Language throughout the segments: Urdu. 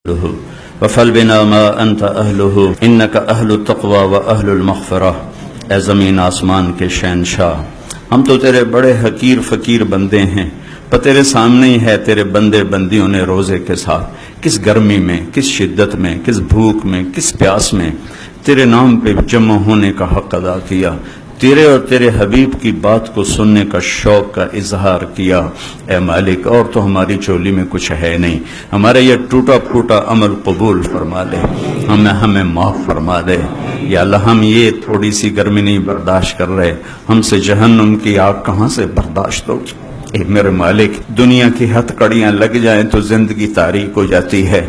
وفل بنا ما انت اہلہ انک اہل التقوی و اہل المغفرہ۔ اے زمین آسمان کے شہنشاہ، ہم تو تیرے بڑے حقیر فقیر بندے ہیں، پر تیرے سامنے ہی ہے تیرے بندے بندیوں نے روزے کے ساتھ کس گرمی میں، کس شدت میں، کس بھوک میں، کس پیاس میں تیرے نام پہ جمع ہونے کا حق ادا کیا، تیرے اور تیرے حبیب کی بات کو سننے کا شوق کا اظہار کیا۔ اے مالک، اور تو ہماری چولی میں کچھ ہے نہیں، ہمارے یہ ٹوٹا پھوٹا عمل قبول فرما دے، ہمیں معاف فرما دے۔ یا اللہ، ہم یہ تھوڑی سی گرمی نہیں برداشت کر رہے، ہم سے جہنم کی آگ کہاں سے برداشت ہو۔ اے میرے مالک، دنیا کی ہتھ کڑیاں لگ جائیں تو زندگی تاریک ہو جاتی ہے،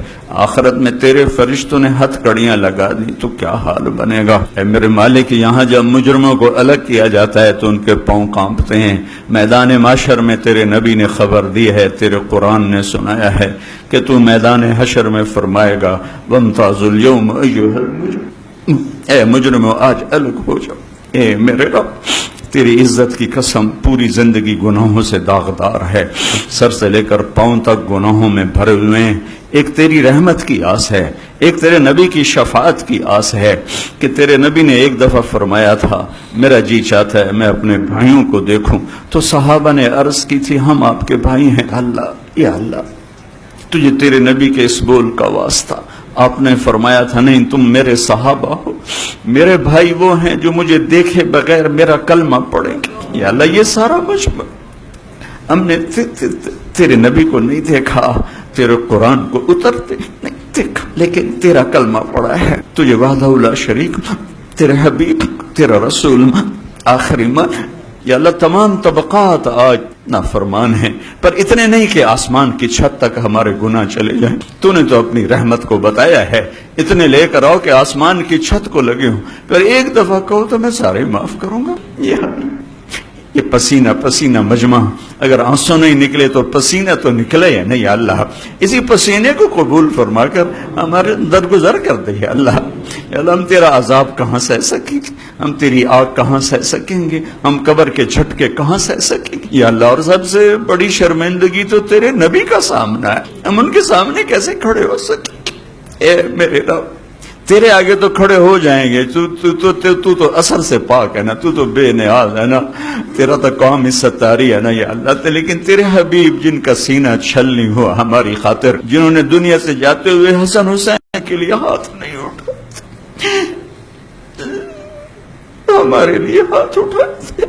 آخرت میں تیرے فرشتوں نے ہتھ کڑیاں لگا دی تو کیا حال بنے گا۔ اے میرے مالک، یہاں جب مجرموں کو الگ کیا جاتا ہے تو ان کے پاؤں کانپتے ہیں۔ میدان محشر میں تیرے نبی نے خبر دی ہے، تیرے قرآن نے سنایا ہے کہ تو میدان حشر میں فرمائے گا وَامْتَازُوا الْيَوْمَ أَيُّهَا الْمُجْرِمُونَ، اے مجرموں آج الگ ہو جاؤ۔ اے میرے رب، تیری عزت کی قسم، پوری زندگی گناہوں سے داغدار ہے، سر سے لے کر پاؤں تک گناہوں میں بھرے ہوئے ہیں۔ ایک تیری رحمت کی آس ہے، ایک تیرے نبی کی شفاعت کی آس ہے کہ تیرے نبی نے ایک دفعہ فرمایا تھا، میرا جی چاہتا ہے میں اپنے بھائیوں کو دیکھوں، تو صحابہ نے عرض کی تھی ہم آپ کے بھائی ہیں۔ اللہ، یا اللہ، تجھے تیرے نبی کے اس بول کا واسطہ، آپ نے فرمایا تھا نہیں تم میرے صحابہ ہو، میرے بھائی وہ ہیں جو مجھے دیکھے بغیر میرا کلمہ پڑھیں گے۔ یا اللہ، یہ سارا مجمع ہم نے تیرے نبی کو نہیں دیکھا، تیرے قرآن کو اترتے نہیں دیکھا، لیکن تیرا کلمہ پڑھا ہے، تجھے وحدہ لا شریک، تیرے حبیب، تیرا رسول آخری مان۔ یا اللہ، تمام طبقات آج نافرمان ہیں، پر اتنے نہیں کہ آسمان کی چھت تک ہمارے گناہ چلے جائیں۔ تو نے تو اپنی رحمت کو بتایا ہے، اتنے لے کر آؤ کہ آسمان کی چھت کو لگے ہوں، پر ایک دفعہ کہو تو میں سارے معاف کروں گا۔ یہ پسینہ پسینہ مجمع، اگر آنسو نہیں نکلے تو پسینہ تو نکلے یا نہیں۔ اللہ، اسی پسینے کو قبول فرما کر ہمارے درگزر کر دے۔ یا اللہ، ہم تیرا عذاب کہاں سہ سکیں گے، ہم تیری آگ کہاں سہ سکیں گے، ہم قبر کے جھٹکے کہاں سہ سکیں گے۔ یا اللہ، اور سب سے بڑی شرمندگی تو تیرے نبی کا سامنا ہے، ہم ان کے سامنے کیسے کھڑے ہو سکیں گے۔ اے میرے رب، تیرے آگے تو کھڑے ہو جائیں گے، تو اثر سے پاک ہے نا، تو بے نیاز ہے نا، تیرا تو قوم ستاری ہے نا۔ یا اللہ، لیکن تیرے حبیب جن کا سینہ چھلنی ہوا ہماری خاطر، جنہوں نے دنیا سے جاتے ہوئے حسن حسین کے لیے ہاتھ نہیں اٹھا، ہمارے لیے ہاتھ اٹھاتے،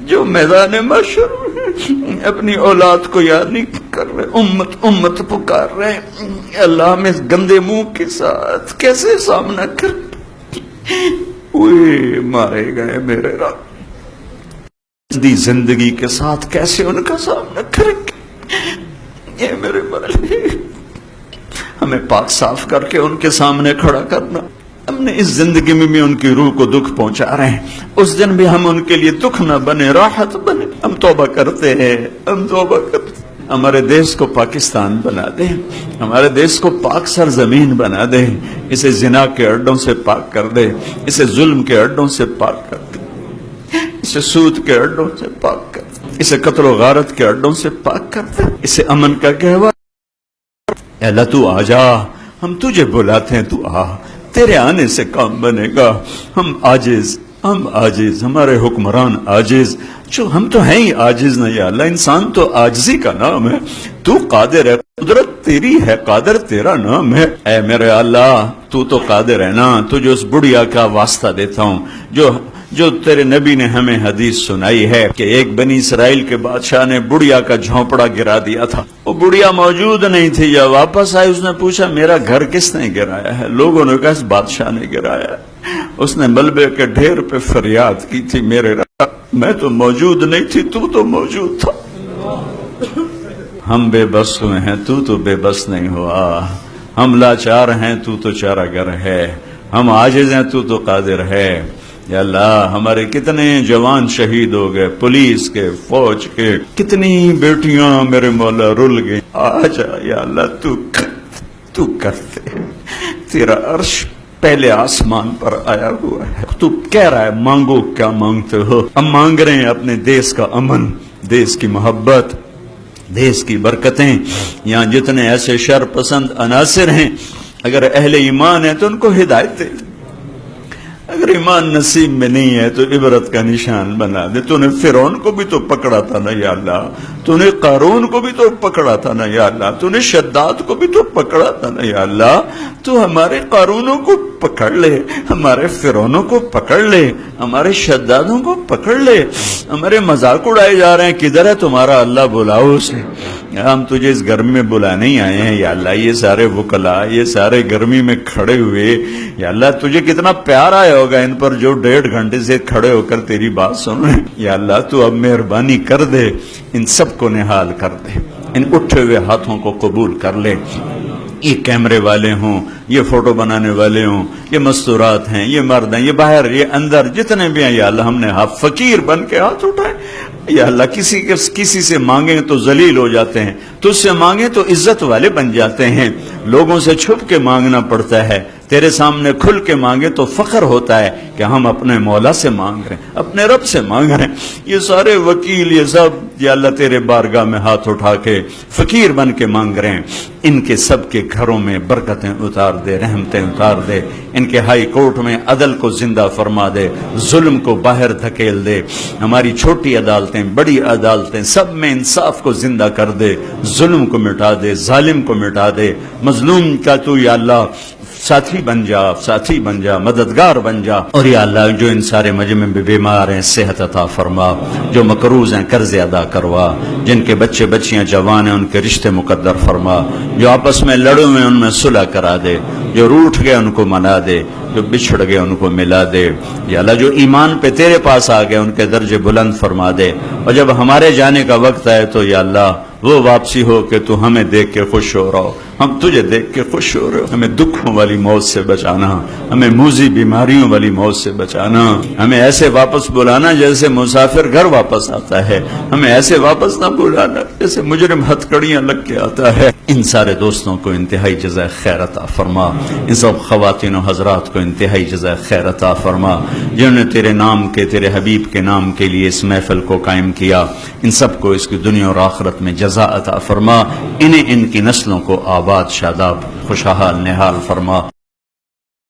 جو میدان محشر اپنی اولاد کو یاد نہیں کر رہے، امت پکار رہے ہیں۔ اللہ، ہم اس گندے منہ کے ساتھ کیسے سامنا کر، اوئے مارے گئے میرے رب، دی زندگی کے ساتھ کیسے ان کا سامنا کریں گے۔ اے میرے مالک، ہمیں پاک صاف کر کے ان کے سامنے کھڑا کرنا۔ ہم نے اس زندگی میں بھی ان کی روح کو دکھ پہنچا رہے ہیں، اس دن بھی ہم ان کے لیے دکھ نہ بنے، راحت بنے۔ ہم توبہ کرتے ہیں، ہم توبہ کرتے ہیں۔ ہمارے دیش کو پاکستان بنا دے، ہمارے دیش کو پاک سرزمین بنا دے، اسے زنا کے اڈوں سے پاک کر دے، اسے ظلم کے اڈوں سے پاک کر دے، اسے سود کے اڈوں سے پاک کر دے، اسے قتل و غارت کے اڈوں سے پاک کر دے، اسے امن کا گہوارہ۔ اے اللہ، تو آ جا، ہم تجھے بلاتے ہیں، تو آ، تیرے آنے سے کام بنے گا۔ ہم عاجز، ہمارے حکمران عاجز، جو ہم تو ہیں ہی عاجز نا۔ یا اللہ، انسان تو عاجزی کا نام ہے، تو قادر ہے، قدرت تیری ہے، قادر تیرا نام ہے۔ اے میرے اللہ، تو قادر ہے نا، تجھے اس بڑھیا کا واسطہ دیتا ہوں جو تیرے نبی نے ہمیں حدیث سنائی ہے کہ ایک بنی اسرائیل کے بادشاہ نے بڑھیا کا جھونپڑا گرا دیا تھا، وہ بڑھیا موجود نہیں تھی، جب واپس آئی اس نے پوچھا میرا گھر کس نے گرایا ہے؟ لوگوں نے کہا اس بادشاہ نے گرایا ہے۔ اس نے ملبے کے ڈھیر پہ فریاد کی تھی، میرے رب، میں تو موجود نہیں تھی، تو موجود تھا۔ ہم بے بس ہوئے ہیں، تو بے بس نہیں ہوا، ہم لاچار ہیں، تو چارہ گر ہے، ہم عاجز ہیں، تو قادر ہے۔ یا اللہ، ہمارے کتنے جوان شہید ہو گئے، پولیس کے، فوج کے، کتنی بیٹیاں میرے مولا رل گئی۔ آجا یا اللہ، تو کرتے، تیرا عرش پہلے آسمان پر آیا ہوا ہے، تو کہہ رہا ہے مانگو کیا مانگتے ہو۔ ہم مانگ رہے ہیں اپنے دیش کا امن، دیش کی محبت، دے اس کی برکتیں. یہاں جتنے ایسے شر پسند عناصر ہیں اگر اہل ایمان ہیں تو ان کو ہدایت دے. اگر ایمان نصیب میں نہیں ہے تو عبرت کا نشان بنا دے. تو نے فرعون کو بھی تو پکڑا تھا نا یا اللہ, تو نے قارون کو بھی تو پکڑا تھا نا یا اللہ, تو نے شداد کو بھی تو پکڑا تھا نا یا اللہ. تو ہمارے قارونوں کو پکڑ لے, ہمارے فرعونوں کو پکڑ لے, ہمارے شدادوں کو پکڑ لے. ہمارے مذاق اڑائے جا رہے ہیں, کدھر ہے تمہارا اللہ, بلاؤ اسے. ہم تجھے اس گرمی میں بلانے ہی آئے ہیں یا اللہ. یہ سارے وکلا, یہ سارے گرمی میں کھڑے ہوئے یا اللہ, تجھے کتنا پیار آیا ہوگا ان پر جو 1.5 گھنٹے سے کھڑے ہو کر تیری بات سن رہے ہیں یا اللہ. تو اب مہربانی کر دے, ان سب کو نہال کر دے, ان اٹھے ہوئے ہاتھوں کو قبول کر لے. یہ کیمرے والے ہوں, یہ فوٹو بنانے والے ہوں, یہ مستورات ہیں, یہ مرد ہیں, یہ باہر, یہ اندر, جتنے بھی ہیں یا اللہ, ہم نے فقیر بن کے ہاتھ اٹھائے یا اللہ. کسی سے مانگیں تو ذلیل ہو جاتے ہیں, تجھ سے مانگیں تو عزت والے بن جاتے ہیں. لوگوں سے چھپ کے مانگنا پڑتا ہے, تیرے سامنے کھل کے مانگے تو فخر ہوتا ہے کہ ہم اپنے مولا سے مانگ رہے ہیں, اپنے رب سے مانگ رہے ہیں. یہ سارے وکیل, یہ سب یا اللہ تیرے بارگاہ میں ہاتھ اٹھا کے فقیر بن کے مانگ رہے ہیں. ان کے سب کے گھروں میں برکتیں اتار دے, رحمتیں اتار دے. ان کے ہائی کورٹ میں عدل کو زندہ فرما دے, ظلم کو باہر دھکیل دے. ہماری چھوٹی عدالتیں, بڑی عدالتیں, سب میں انصاف کو زندہ کر دے, ظلم کو مٹا دے, ظالم کو مٹا دے. مظلوم کا تو یا اللہ ساتھی بن جا, ساتھی بن جا, مددگار بن جا. اور یا اللہ جو ان سارے مجمع میں بیمار ہیں صحت عطا فرما, جو مقروض ہیں قرض ادا کروا, جن کے بچے بچیاں جوان ہیں ان کے رشتے مقدر فرما, جو آپس میں لڑے ہوئے ان میں صلح کرا دے, جو روٹھ گئے ان کو منا دے, جو بچھڑ گئے ان کو ملا دے. یا اللہ جو ایمان پہ تیرے پاس آ گئے ان کے درجے بلند فرما دے. اور جب ہمارے جانے کا وقت آئے تو یا اللہ وہ واپسی ہو کہ تو ہمیں دیکھ کے خوش ہو رہا ہو, ہم تجھے دیکھ کے خوش ہو رہے ہو. ہمیں دکھوں والی موت سے بچانا, ہمیں موذی بیماریوں والی موت سے بچانا. ہمیں ایسے واپس بلانا جیسے مسافر گھر واپس آتا ہے, ہمیں ایسے واپس نہ بلانا جیسے مجرم ہتھکڑیاں لگ کے آتا ہے. ان سارے دوستوں کو انتہائی جزائے خیر عطا فرما, ان سب خواتین و حضرات کو انتہائی جزائے خیر عطا فرما جنہوں نے تیرے نام کے, تیرے حبیب کے نام کے لیے اس محفل کو قائم کیا. ان سب کو اس کی دنیا اور آخرت میں جزا عطا فرما. انہیں ان کی نسلوں کو آباد, شاداب, خوشحال, نہال فرما.